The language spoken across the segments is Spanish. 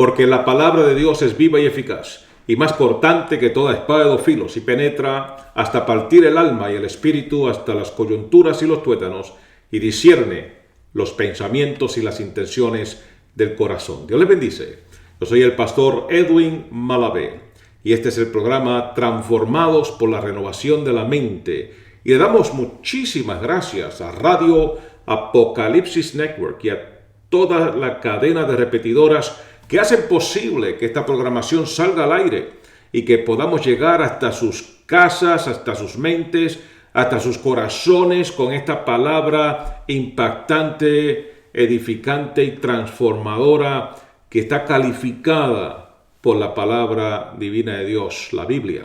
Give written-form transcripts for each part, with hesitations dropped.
porque la palabra de Dios es viva y eficaz, y más cortante que toda espada de dos filos, y penetra hasta partir el alma y el espíritu, hasta las coyunturas y los tuétanos, y discierne los pensamientos y las intenciones del corazón. Dios les bendice. Yo soy el pastor Edwin Malavé, y este es el programa Transformados por la Renovación de la Mente. Y le damos muchísimas gracias a Radio Apocalipsis Network y a toda la cadena de repetidoras que hacen posible que esta programación salga al aire y que podamos llegar hasta sus casas, hasta sus mentes, hasta sus corazones con esta palabra impactante, edificante y transformadora que está calificada por la palabra divina de Dios, la Biblia.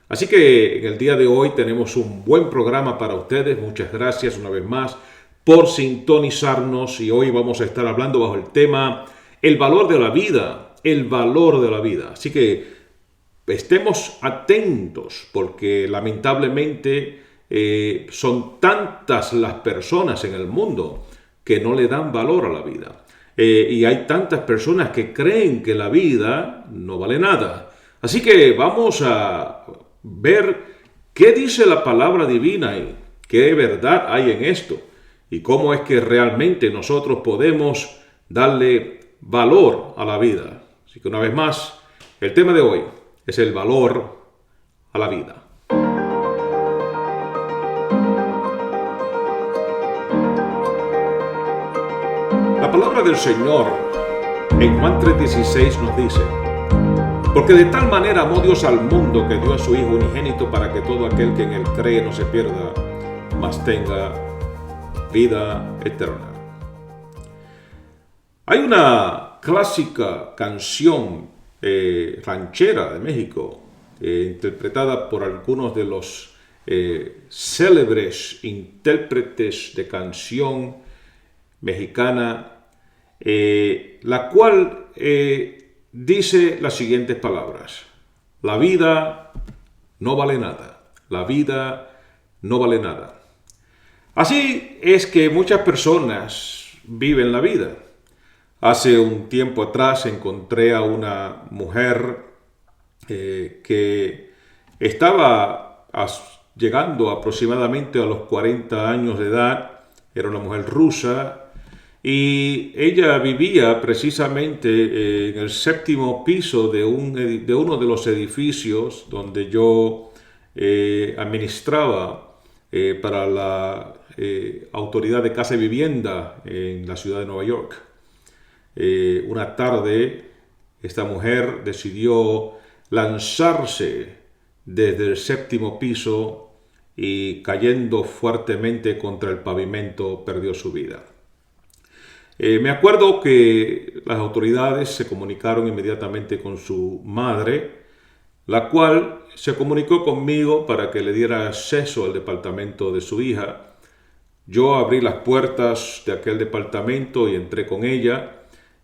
Así que en el día de hoy tenemos un buen programa para ustedes. Muchas gracias una vez más por sintonizarnos, y hoy vamos a estar hablando bajo el tema el valor de la vida, el valor de la vida. Así que estemos atentos, porque lamentablemente son tantas las personas en el mundo que no le dan valor a la vida. Y hay tantas personas que creen que la vida no vale nada. Así que vamos a ver qué dice la palabra divina y qué verdad hay en esto, y cómo es que realmente nosotros podemos darle valor a la vida. Así que una vez más, el tema de hoy es el valor a la vida. La palabra del Señor en Juan 3:16 nos dice: porque de tal manera amó Dios al mundo que dio a su Hijo unigénito, para que todo aquel que en él cree no se pierda, mas tenga vida eterna. Hay una clásica canción ranchera de México, interpretada por algunos de los célebres intérpretes de canción mexicana, la cual dice las siguientes palabras: la vida no vale nada, la vida no vale nada. Así es que muchas personas viven la vida. Hace un tiempo atrás encontré a una mujer que estaba llegando aproximadamente a los 40 años de edad. Era una mujer rusa, y ella vivía precisamente en el séptimo piso de uno de los edificios donde yo administraba para la Autoridad de Casa y Vivienda en la ciudad de Nueva York. Una tarde, esta mujer decidió lanzarse desde el séptimo piso y, cayendo fuertemente contra el pavimento, perdió su vida. Me acuerdo que las autoridades se comunicaron inmediatamente con su madre, la cual se comunicó conmigo para que le diera acceso al departamento de su hija. Yo abrí las puertas de aquel departamento y entré con ella,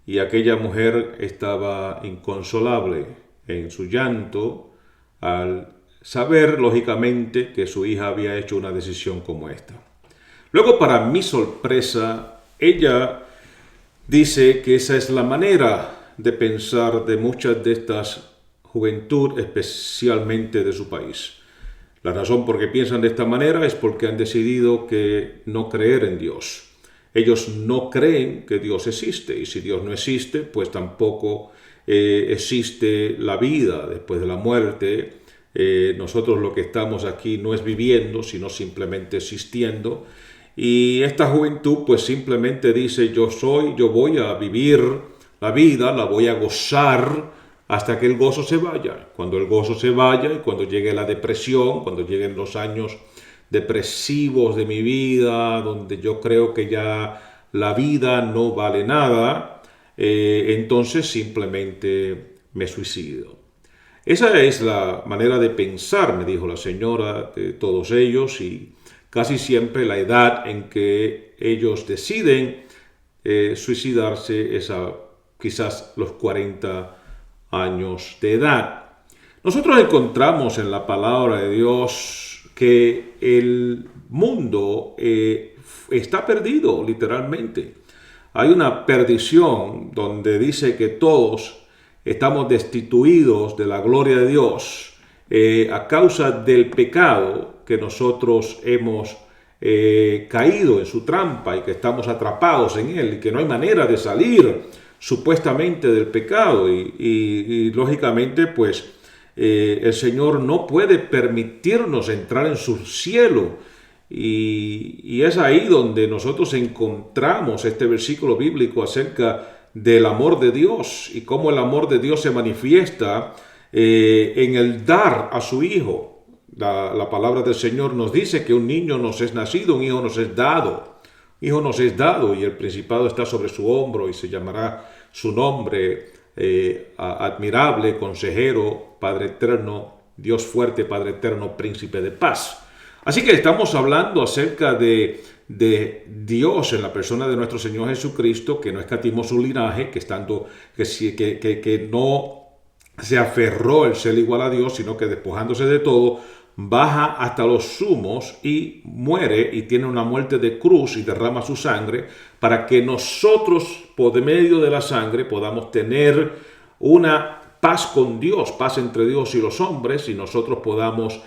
y aquella mujer estaba inconsolable en su llanto al saber, lógicamente, que su hija había hecho una decisión como esta. Luego, para mi sorpresa, ella dice que esa es la manera de pensar de muchas de estas juventud, especialmente de su país. La razón por qué piensan de esta manera es porque han decidido que no creer en Dios. Ellos no creen que Dios existe, y si Dios no existe, pues tampoco existe la vida después de la muerte. Nosotros lo que estamos aquí no es viviendo, sino simplemente existiendo. Y esta juventud pues simplemente dice: yo voy a vivir la vida, la voy a gozar hasta que el gozo se vaya. Cuando el gozo se vaya y cuando llegue la depresión, cuando lleguen los años depresivos de mi vida, donde yo creo que ya la vida no vale nada, entonces simplemente me suicido. Esa es la manera de pensar, me dijo la señora, de todos ellos, y casi siempre la edad en que ellos deciden suicidarse es a quizás los 40 años de edad. Nosotros encontramos en la palabra de Dios que el mundo está perdido, literalmente. Hay una perdición donde dice que todos estamos destituidos de la gloria de Dios a causa del pecado que nosotros hemos caído en su trampa y que estamos atrapados en él y que no hay manera de salir supuestamente del pecado y lógicamente pues el Señor no puede permitirnos entrar en su cielo y es ahí donde nosotros encontramos este versículo bíblico acerca del amor de Dios y cómo el amor de Dios se manifiesta en el dar a su Hijo. La palabra del Señor nos dice que un niño nos es nacido, un hijo nos es dado. Hijo nos es dado y el principado está sobre su hombro y se llamará su nombre admirable, consejero, Padre eterno, Dios fuerte, Padre eterno, príncipe de paz. Así que estamos hablando acerca de Dios en la persona de nuestro Señor Jesucristo, que no escatimó su linaje, que no se aferró el ser igual a Dios, sino que despojándose de todo, baja hasta los sumos y muere y tiene una muerte de cruz y derrama su sangre para que nosotros, por medio de la sangre, podamos tener una paz con Dios, paz entre Dios y los hombres, y nosotros podamos,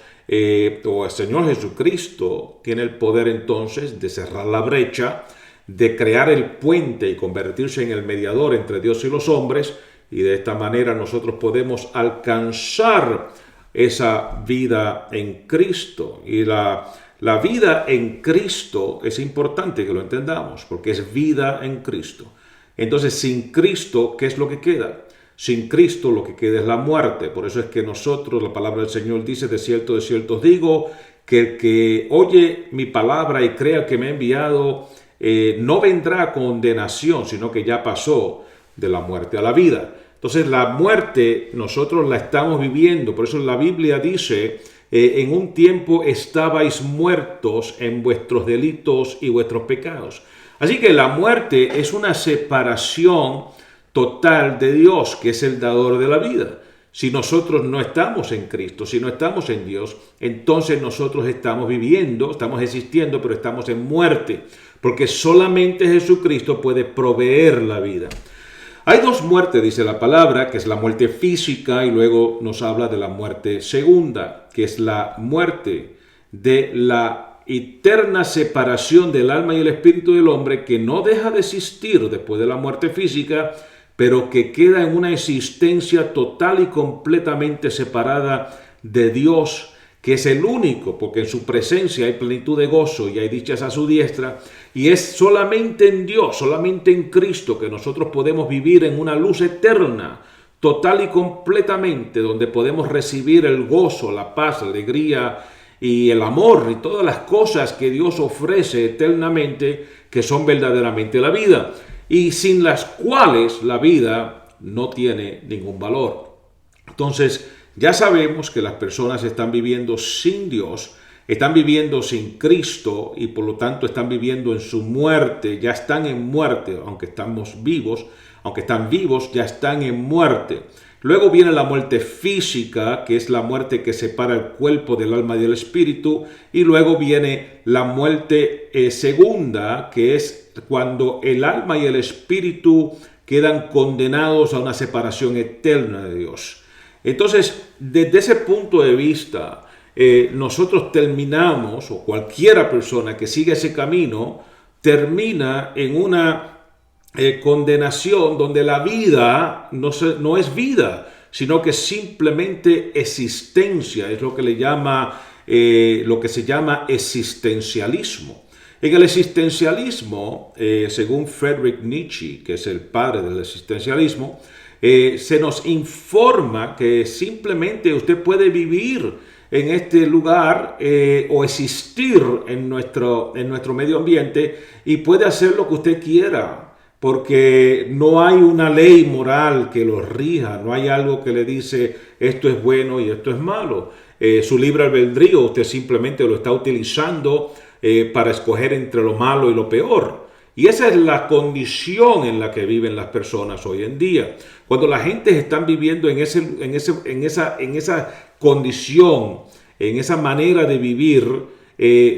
o el Señor Jesucristo tiene el poder entonces de cerrar la brecha, de crear el puente y convertirse en el mediador entre Dios y los hombres, y de esta manera nosotros podemos alcanzar esa vida en Cristo. Y la vida en Cristo es importante que lo entendamos, porque es vida en Cristo. Entonces, sin Cristo, ¿qué es lo que queda? Sin Cristo lo que queda es la muerte. Por eso es que nosotros, la palabra del Señor dice, de cierto os digo, que el que oye mi palabra y crea que me ha enviado, no vendrá a condenación, sino que ya pasó de la muerte a la vida. Entonces la muerte nosotros la estamos viviendo, por eso la Biblia dice, en un tiempo estabais muertos en vuestros delitos y vuestros pecados. Así que la muerte es una separación total de Dios, que es el dador de la vida. Si nosotros no estamos en Cristo, si no estamos en Dios, entonces nosotros estamos viviendo, estamos existiendo, pero estamos en muerte, porque solamente Jesucristo puede proveer la vida. Hay dos muertes, dice la palabra, que es la muerte física y luego nos habla de la muerte segunda, que es la muerte de la eterna separación del alma y el espíritu del hombre, que no deja de existir después de la muerte física, pero que queda en una existencia total y completamente separada de Dios, que es el único, porque en su presencia hay plenitud de gozo y hay dichas a su diestra, y es solamente en Dios, solamente en Cristo, que nosotros podemos vivir en una luz eterna, total y completamente, donde podemos recibir el gozo, la paz, la alegría y el amor y todas las cosas que Dios ofrece eternamente, que son verdaderamente la vida, y sin las cuales la vida no tiene ningún valor. Entonces, ya sabemos que las personas están viviendo sin Dios, están viviendo sin Cristo y por lo tanto están viviendo en su muerte, ya están en muerte, aunque estamos vivos, aunque están vivos, ya están en muerte. Luego viene la muerte física, que es la muerte que separa el cuerpo del alma y del espíritu, y luego viene la muerte segunda, que es cuando el alma y el espíritu quedan condenados a una separación eterna de Dios. Entonces, desde ese punto de vista, nosotros terminamos, o cualquiera persona que siga ese camino, termina en una condenación donde la vida no es vida, sino que simplemente existencia, es lo que lo que se llama existencialismo. En el existencialismo, según Friedrich Nietzsche, que es el padre del existencialismo, se nos informa que simplemente usted puede vivir en este lugar o existir en nuestro medio ambiente y puede hacer lo que usted quiera, porque no hay una ley moral que lo rija, no hay algo que le dice esto es bueno y esto es malo. Su libre albedrío usted simplemente lo está utilizando para escoger entre lo malo y lo peor. Y esa es la condición en la que viven las personas hoy en día. Cuando la gente está viviendo en esa condición, en esa manera de vivir,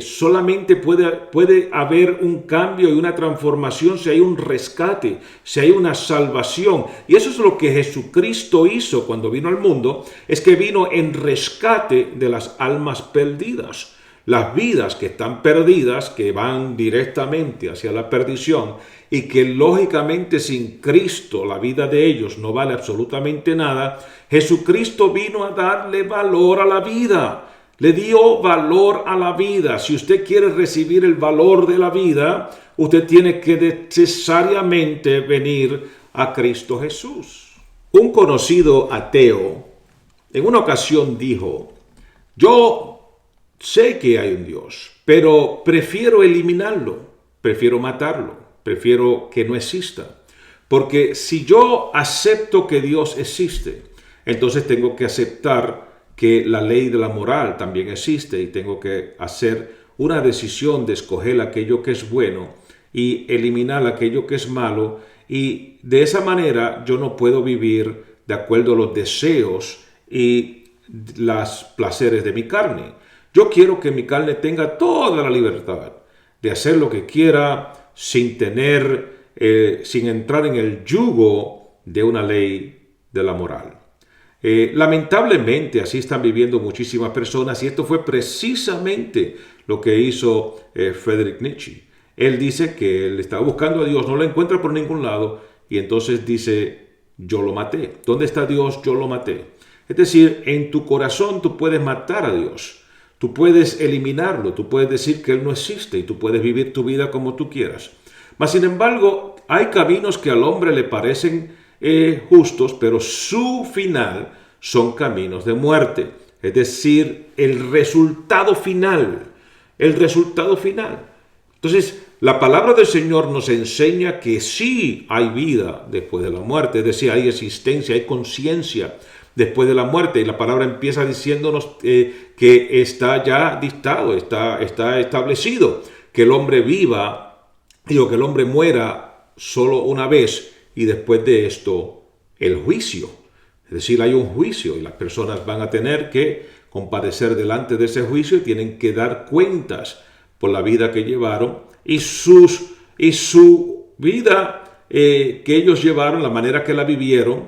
solamente puede haber un cambio y una transformación si hay un rescate, si hay una salvación. Y eso es lo que Jesucristo hizo cuando vino al mundo, es que vino en rescate de las almas perdidas. Las vidas que están perdidas, que van directamente hacia la perdición y que lógicamente sin Cristo la vida de ellos no vale absolutamente nada, Jesucristo vino a darle valor a la vida. Le dio valor a la vida. Si usted quiere recibir el valor de la vida, usted tiene que necesariamente venir a Cristo Jesús. Un conocido ateo en una ocasión dijo: yo sé que hay un Dios, pero prefiero eliminarlo, prefiero matarlo, prefiero que no exista. Porque si yo acepto que Dios existe, entonces tengo que aceptar que la ley de la moral también existe y tengo que hacer una decisión de escoger aquello que es bueno y eliminar aquello que es malo, y de esa manera yo no puedo vivir de acuerdo a los deseos y los placeres de mi carne. Yo quiero que mi carne tenga toda la libertad de hacer lo que quiera sin entrar en el yugo de una ley de la moral. Lamentablemente así están viviendo muchísimas personas, y esto fue precisamente lo que hizo Friedrich Nietzsche. Él dice que él estaba buscando a Dios, no lo encuentra por ningún lado, y entonces dice: yo lo maté. ¿Dónde está Dios? Yo lo maté. Es decir, en tu corazón tú puedes matar a Dios. Tú puedes eliminarlo, tú puedes decir que Él no existe y tú puedes vivir tu vida como tú quieras. Mas, sin embargo, hay caminos que al hombre le parecen justos, pero su final son caminos de muerte. Es decir, el resultado final. Entonces, la palabra del Señor nos enseña que sí hay vida después de la muerte, es decir, hay existencia, hay conciencia después de la muerte. Y la palabra empieza diciéndonos que está ya dictado, está establecido que el hombre que el hombre muera solo una vez, y después de esto el juicio. Es decir, hay un juicio y las personas van a tener que comparecer delante de ese juicio y tienen que dar cuentas por la vida que llevaron y su vida que ellos llevaron, la manera que la vivieron,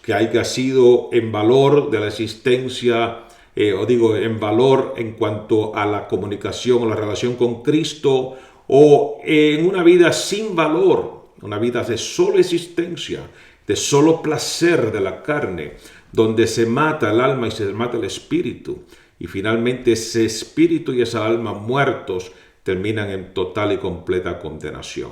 que haya sido en valor de la existencia, en valor en cuanto a la comunicación o la relación con Cristo, o en una vida sin valor, una vida de solo existencia, de solo placer de la carne, donde se mata el alma y se mata el espíritu, y finalmente ese espíritu y esa alma muertos terminan en total y completa condenación.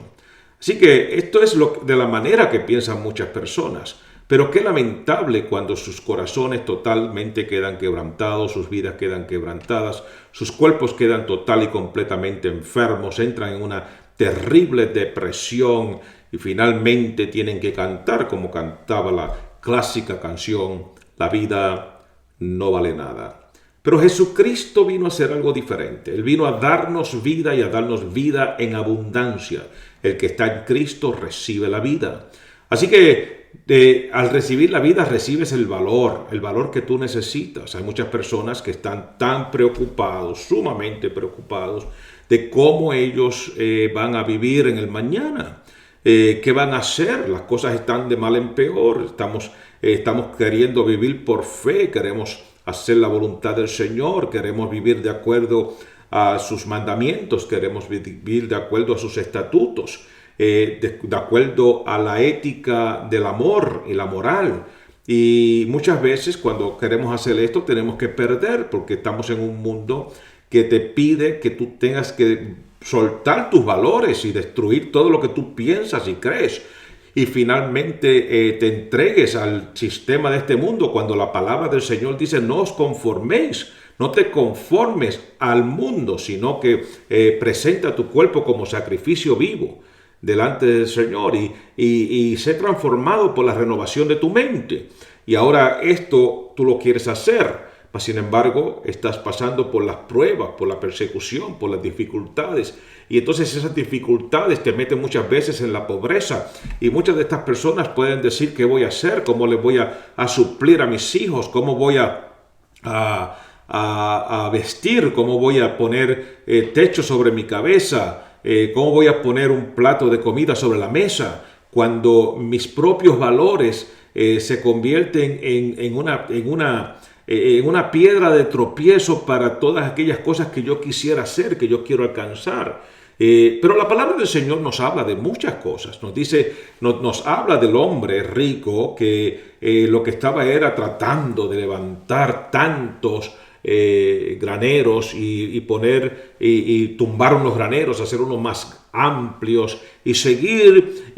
Así que esto es de la manera que piensan muchas personas. Pero qué lamentable cuando sus corazones totalmente quedan quebrantados, sus vidas quedan quebrantadas, sus cuerpos quedan total y completamente enfermos, entran en una terrible depresión y finalmente tienen que cantar como cantaba la clásica canción: la vida no vale nada. Pero Jesucristo vino a hacer algo diferente. Él vino a darnos vida y a darnos vida en abundancia. El que está en Cristo recibe la vida. Así que al recibir la vida recibes el valor que tú necesitas. Hay muchas personas que están tan preocupados, sumamente preocupados, de cómo ellos van a vivir en el mañana. ¿Qué van a hacer? Las cosas están de mal en peor. Estamos queriendo vivir por fe, queremos hacer la voluntad del Señor, queremos vivir de acuerdo a sus mandamientos, queremos vivir de acuerdo a sus estatutos. De acuerdo a la ética del amor y la moral. Y muchas veces cuando queremos hacer esto tenemos que perder, porque estamos en un mundo que te pide que tú tengas que soltar tus valores y destruir todo lo que tú piensas y crees, y finalmente te entregues al sistema de este mundo, cuando la palabra del Señor dice: no os conforméis, no te conformes al mundo, sino que presenta tu cuerpo como sacrificio vivo delante del Señor y sé transformado por la renovación de tu mente. Y ahora esto tú lo quieres hacer, mas sin embargo estás pasando por las pruebas, por la persecución, por las dificultades, y entonces esas dificultades te meten muchas veces en la pobreza, y muchas de estas personas pueden decir: ¿qué voy a hacer? ¿Cómo les voy a suplir a mis hijos? ¿Cómo voy a a vestir, cómo voy a poner techo sobre mi cabeza, cómo voy a poner un plato de comida sobre la mesa, cuando mis propios valores se convierten en una piedra de tropiezo para todas aquellas cosas que yo quisiera hacer, que yo quiero alcanzar. Pero la palabra del Señor nos habla de muchas cosas. Nos habla del hombre rico que lo que estaba era tratando de levantar tantos graneros y poner y tumbar unos graneros, hacer unos más amplios y seguir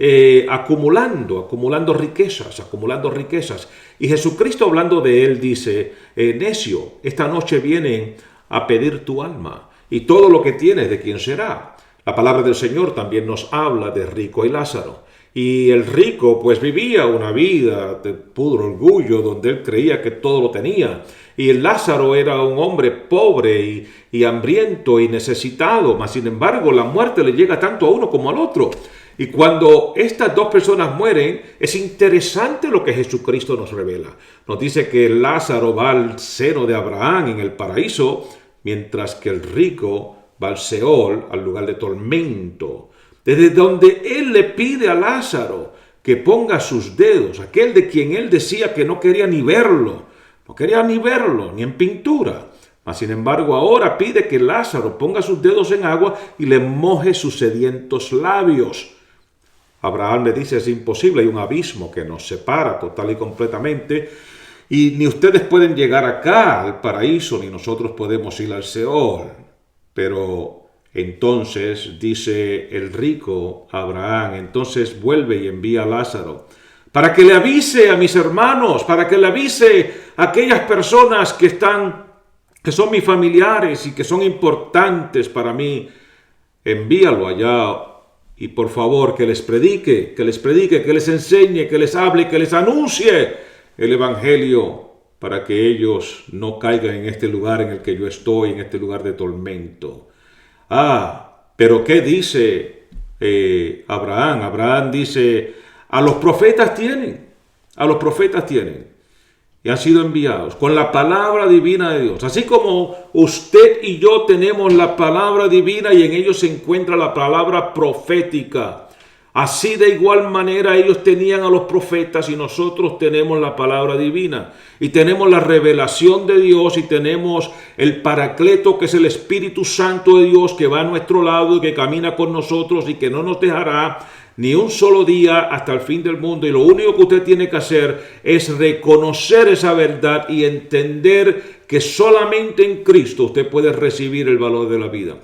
acumulando riquezas. Y Jesucristo, hablando de él, dice: necio, esta noche vienen a pedir tu alma y todo lo que tienes, ¿de quién será? La palabra del Señor también nos habla de rico y Lázaro. Y el rico pues vivía una vida de puro orgullo, donde él creía que todo lo tenía. Y el Lázaro era un hombre pobre y hambriento y necesitado. Mas sin embargo, la muerte le llega tanto a uno como al otro. Y cuando estas dos personas mueren, es interesante lo que Jesucristo nos revela. Nos dice que Lázaro va al seno de Abraham en el paraíso, mientras que el rico va al Seol, al lugar de tormento, desde donde él le pide a Lázaro que ponga sus dedos, aquel de quien él decía que no quería ni verlo, ni en pintura. Mas sin embargo ahora pide que Lázaro ponga sus dedos en agua y le moje sus sedientos labios. Abraham le dice: es imposible, hay un abismo que nos separa total y completamente, y ni ustedes pueden llegar acá al paraíso, ni nosotros podemos ir al Seol. Pero entonces dice el rico Abraham, entonces vuelve y envía a Lázaro para que le avise a mis hermanos, para que le avise a aquellas personas que son mis familiares y que son importantes para mí. Envíalo allá y por favor que les predique, que les enseñe, que les hable, que les anuncie el evangelio, para que ellos no caigan en este lugar en el que yo estoy, en este lugar de tormento. Pero ¿qué dice Abraham? Abraham dice: a los profetas tienen, y han sido enviados con la palabra divina de Dios. Así como usted y yo tenemos la palabra divina y en ellos se encuentra la palabra profética, así de igual manera ellos tenían a los profetas y nosotros tenemos la palabra divina. Y tenemos la revelación de Dios y tenemos el Paracleto, que es el Espíritu Santo de Dios, que va a nuestro lado y que camina con nosotros y que no nos dejará ni un solo día hasta el fin del mundo. Y lo único que usted tiene que hacer es reconocer esa verdad y entender que solamente en Cristo usted puede recibir el valor de la vida.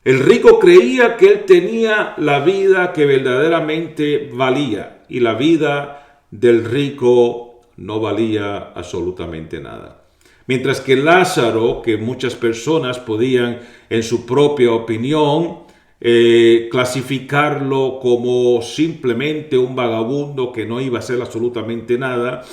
El rico creía que él tenía la vida que verdaderamente valía, y la vida del rico no valía absolutamente nada. Mientras que Lázaro, que muchas personas podían en su propia opinión clasificarlo como simplemente un vagabundo que no iba a hacer absolutamente nada,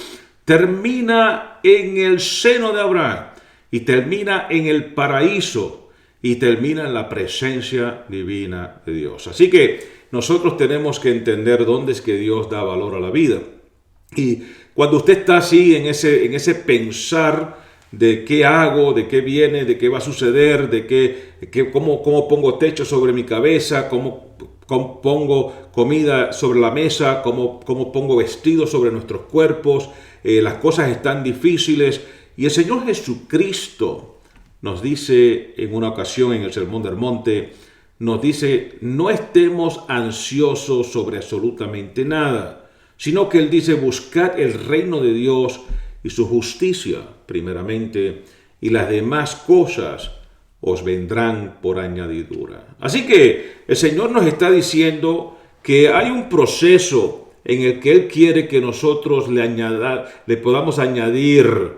termina en el seno de Abraham y termina en el paraíso y termina en la presencia divina de Dios. Así que nosotros tenemos que entender dónde es que Dios da valor a la vida. Y cuando usted está así en ese pensar de qué hago, de qué viene, de qué va a suceder, cómo pongo techo sobre mi cabeza, cómo pongo comida sobre la mesa, cómo pongo vestidos sobre nuestros cuerpos, las cosas están difíciles. Y el Señor Jesucristo nos dice en una ocasión en el Sermón del Monte, nos dice: no estemos ansiosos sobre absolutamente nada, sino que Él dice: buscad el reino de Dios y su justicia primeramente, y las demás cosas os vendrán por añadidura. Así que el Señor nos está diciendo que hay un proceso en el que Él quiere que nosotros le podamos añadir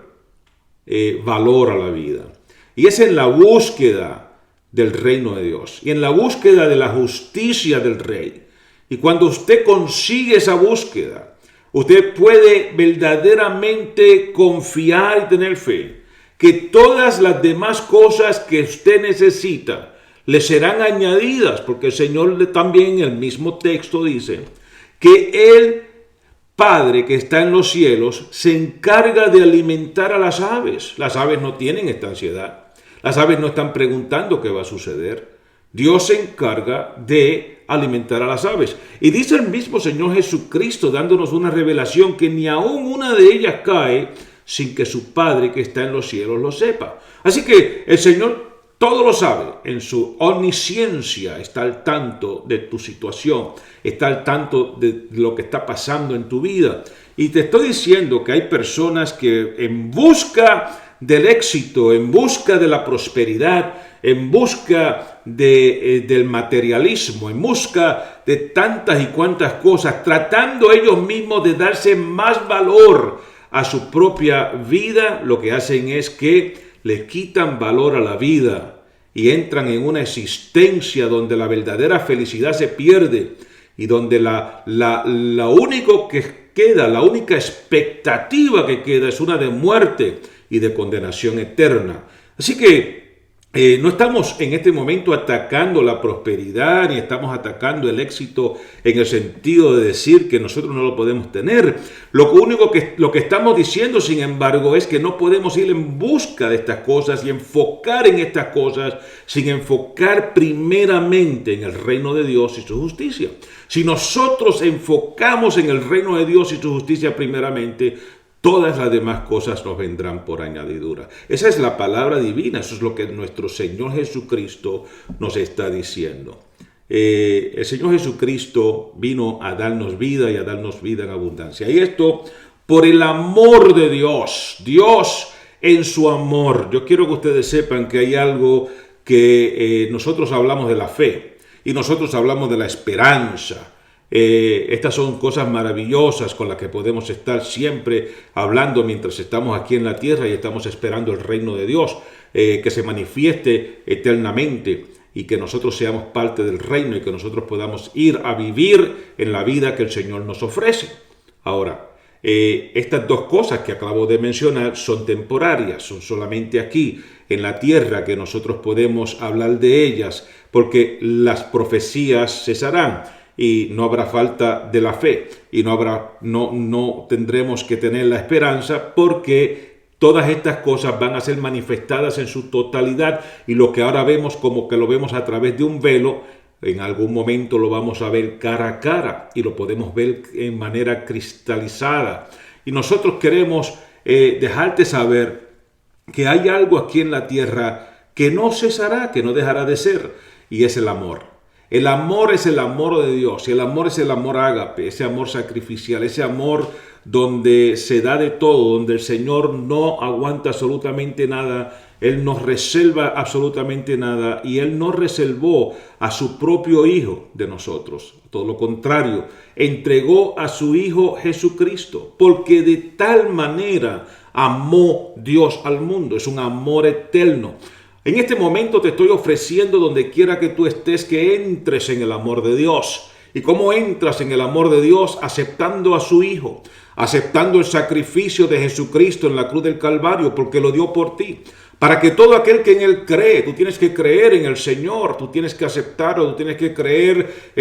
valor a la vida. Y es en la búsqueda del reino de Dios y en la búsqueda de la justicia del Rey. Y cuando usted consigue esa búsqueda, usted puede verdaderamente confiar y tener fe que todas las demás cosas que usted necesita le serán añadidas, porque el Señor también en el mismo texto dice que Él Padre que está en los cielos se encarga de alimentar a las aves. Las aves no tienen esta ansiedad. Las aves no están preguntando qué va a suceder. Dios se encarga de alimentar a las aves. Y dice el mismo Señor Jesucristo, dándonos una revelación, que ni aún una de ellas cae sin que su Padre que está en los cielos lo sepa. Así que el Señor todo lo sabe, en su omnisciencia está al tanto de tu situación, está al tanto de lo que está pasando en tu vida. Y te estoy diciendo que hay personas que en busca del éxito, en busca de la prosperidad, en busca del materialismo, en busca de tantas y cuantas cosas, tratando ellos mismos de darse más valor a su propia vida, lo que hacen es que le quitan valor a la vida y entran en una existencia donde la verdadera felicidad se pierde y donde la único que queda, la única expectativa que queda es una de muerte y de condenación eterna. Así que no estamos en este momento atacando la prosperidad ni estamos atacando el éxito en el sentido de decir que nosotros no lo podemos tener. Lo que estamos diciendo, sin embargo, es que no podemos ir en busca de estas cosas y enfocar en estas cosas sin enfocar primeramente en el reino de Dios y su justicia. Si nosotros enfocamos en el reino de Dios y su justicia primeramente, todas las demás cosas nos vendrán por añadidura. Esa es la palabra divina, eso es lo que nuestro Señor Jesucristo nos está diciendo. El Señor Jesucristo vino a darnos vida y a darnos vida en abundancia. Y esto por el amor de Dios. Dios en su amor. Yo quiero que ustedes sepan que hay algo que nosotros hablamos de la fe y nosotros hablamos de la esperanza. Estas son cosas maravillosas con las que podemos estar siempre hablando mientras estamos aquí en la tierra y estamos esperando el reino de Dios que se manifieste eternamente y que nosotros seamos parte del reino y que nosotros podamos ir a vivir en la vida que el Señor nos ofrece. Ahora, estas dos cosas que acabo de mencionar son temporarias, son solamente aquí en la tierra que nosotros podemos hablar de ellas porque las profecías cesarán. Y no habrá falta de la fe y no tendremos que tener la esperanza porque todas estas cosas van a ser manifestadas en su totalidad y lo que ahora vemos como que lo vemos a través de un velo, en algún momento lo vamos a ver cara a cara y lo podemos ver en manera cristalizada. Y nosotros queremos dejarte saber que hay algo aquí en la tierra que no cesará, que no dejará de ser, y es el amor. El amor es el amor de Dios, el amor es el amor ágape, ese amor sacrificial, ese amor donde se da de todo, donde el Señor no aguanta absolutamente nada, Él no reserva absolutamente nada y Él no reservó a su propio Hijo de nosotros. Todo lo contrario, entregó a su Hijo Jesucristo, porque de tal manera amó Dios al mundo, es un amor eterno. En este momento te estoy ofreciendo donde quiera que tú estés que entres en el amor de Dios. ¿Y cómo entras en el amor de Dios? Aceptando a su Hijo, aceptando el sacrificio de Jesucristo en la cruz del Calvario porque lo dio por ti. Para que todo aquel que en Él cree, tú tienes que creer en el Señor, tú tienes que aceptarlo, tú tienes que creer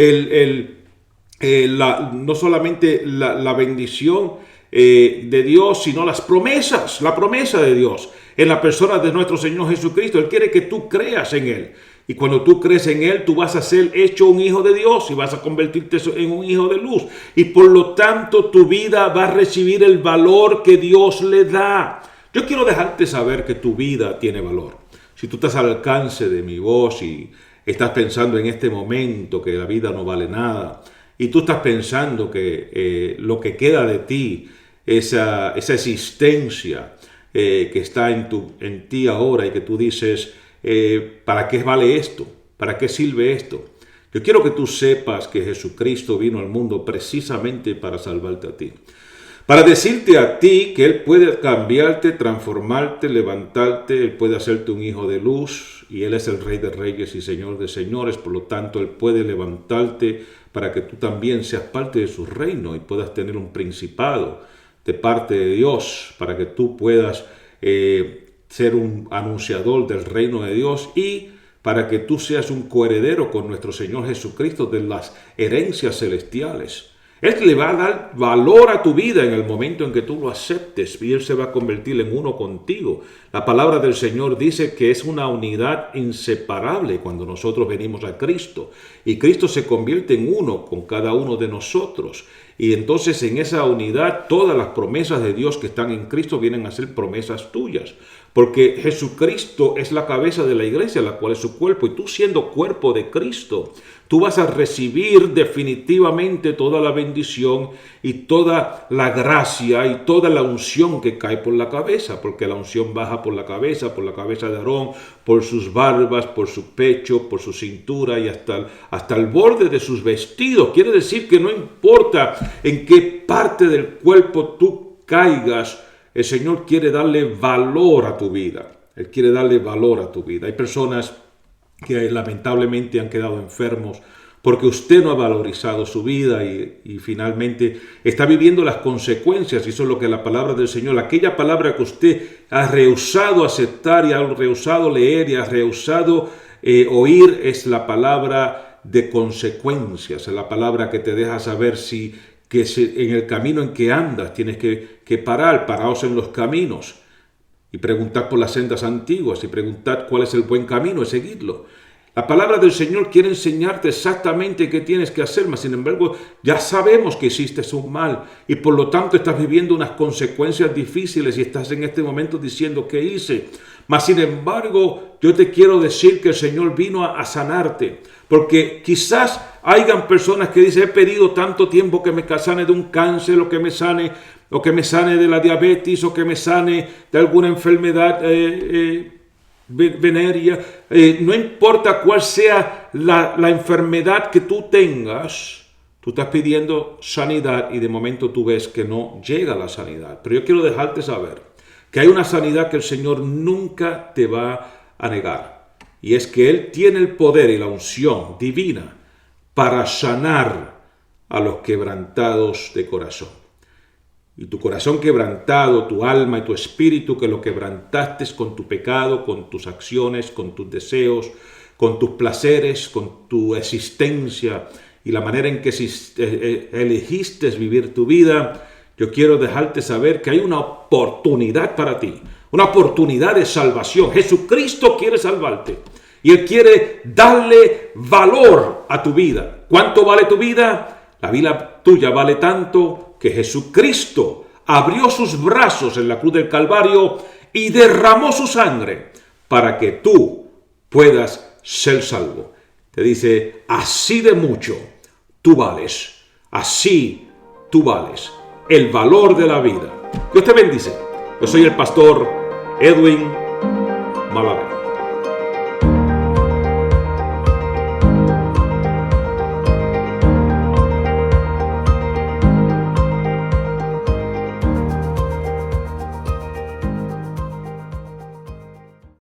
no solamente la bendición de Dios, sino las promesas, la promesa de Dios en la persona de nuestro Señor Jesucristo. Él quiere que tú creas en Él. Y cuando tú crees en Él, tú vas a ser hecho un hijo de Dios y vas a convertirte en un hijo de luz. Y por lo tanto, tu vida va a recibir el valor que Dios le da. Yo quiero dejarte saber que tu vida tiene valor. Si tú estás al alcance de mi voz y estás pensando en este momento que la vida no vale nada, y tú estás pensando que lo que queda de ti, esa existencia que está en ti ahora y que tú dices, ¿para qué vale esto? ¿Para qué sirve esto? Yo quiero que tú sepas que Jesucristo vino al mundo precisamente para salvarte a ti. Para decirte a ti que Él puede cambiarte, transformarte, levantarte, Él puede hacerte un hijo de luz y Él es el Rey de Reyes y Señor de Señores. Por lo tanto, Él puede levantarte para que tú también seas parte de su reino y puedas tener un principado de parte de Dios, para que tú puedas ser un anunciador del reino de Dios y para que tú seas un coheredero con nuestro Señor Jesucristo de las herencias celestiales. Él le va a dar valor a tu vida en el momento en que tú lo aceptes y Él se va a convertir en uno contigo. La palabra del Señor dice que es una unidad inseparable cuando nosotros venimos a Cristo. Y Cristo se convierte en uno con cada uno de nosotros. Y entonces en esa unidad todas las promesas de Dios que están en Cristo vienen a ser promesas tuyas. Porque Jesucristo es la cabeza de la iglesia, la cual es su cuerpo. Y tú siendo cuerpo de Cristo, tú vas a recibir definitivamente toda la bendición y toda la gracia y toda la unción que cae por la cabeza. Porque la unción baja por la cabeza de Aarón, por sus barbas, por su pecho, por su cintura y hasta el borde de sus vestidos. Quiere decir que no importa en qué parte del cuerpo tú caigas, el Señor quiere darle valor a tu vida. Él quiere darle valor a tu vida. Hay personas que lamentablemente han quedado enfermos porque usted no ha valorizado su vida y finalmente está viviendo las consecuencias. Y eso es lo que la palabra del Señor, aquella palabra que usted ha rehusado aceptar y ha rehusado leer y ha rehusado oír, es la palabra de consecuencias, es la palabra que te deja saber que en el camino en que andas tienes que paraos en los caminos y preguntar por las sendas antiguas y preguntar cuál es el buen camino y seguirlo. La palabra del Señor quiere enseñarte exactamente qué tienes que hacer, mas sin embargo ya sabemos que hiciste un mal y por lo tanto estás viviendo unas consecuencias difíciles y estás en este momento diciendo ¿qué hice? Mas sin embargo yo te quiero decir que el Señor vino a sanarte, porque quizás hayan personas que dicen he pedido tanto tiempo que me sane de un cáncer o que me sane de la diabetes o que me sane de alguna enfermedad venérea. No importa cuál sea la enfermedad que tú tengas, tú estás pidiendo sanidad y de momento tú ves que no llega la sanidad. Pero yo quiero dejarte saber que hay una sanidad que el Señor nunca te va a negar. Y es que Él tiene el poder y la unción divina para sanar a los quebrantados de corazón. Y tu corazón quebrantado, tu alma y tu espíritu que lo quebrantaste con tu pecado, con tus acciones, con tus deseos, con tus placeres, con tu existencia y la manera en que elegiste vivir tu vida, yo quiero dejarte saber que hay una oportunidad para ti, una oportunidad de salvación. Jesucristo quiere salvarte y Él quiere darle valor a tu vida. ¿Cuánto vale tu vida? La vida tuya vale tanto que Jesucristo abrió sus brazos en la cruz del Calvario y derramó su sangre para que tú puedas ser salvo. Te dice, así de mucho tú vales, así tú vales. El valor de la vida. Dios te bendice. Yo soy el pastor Edwin Malavé.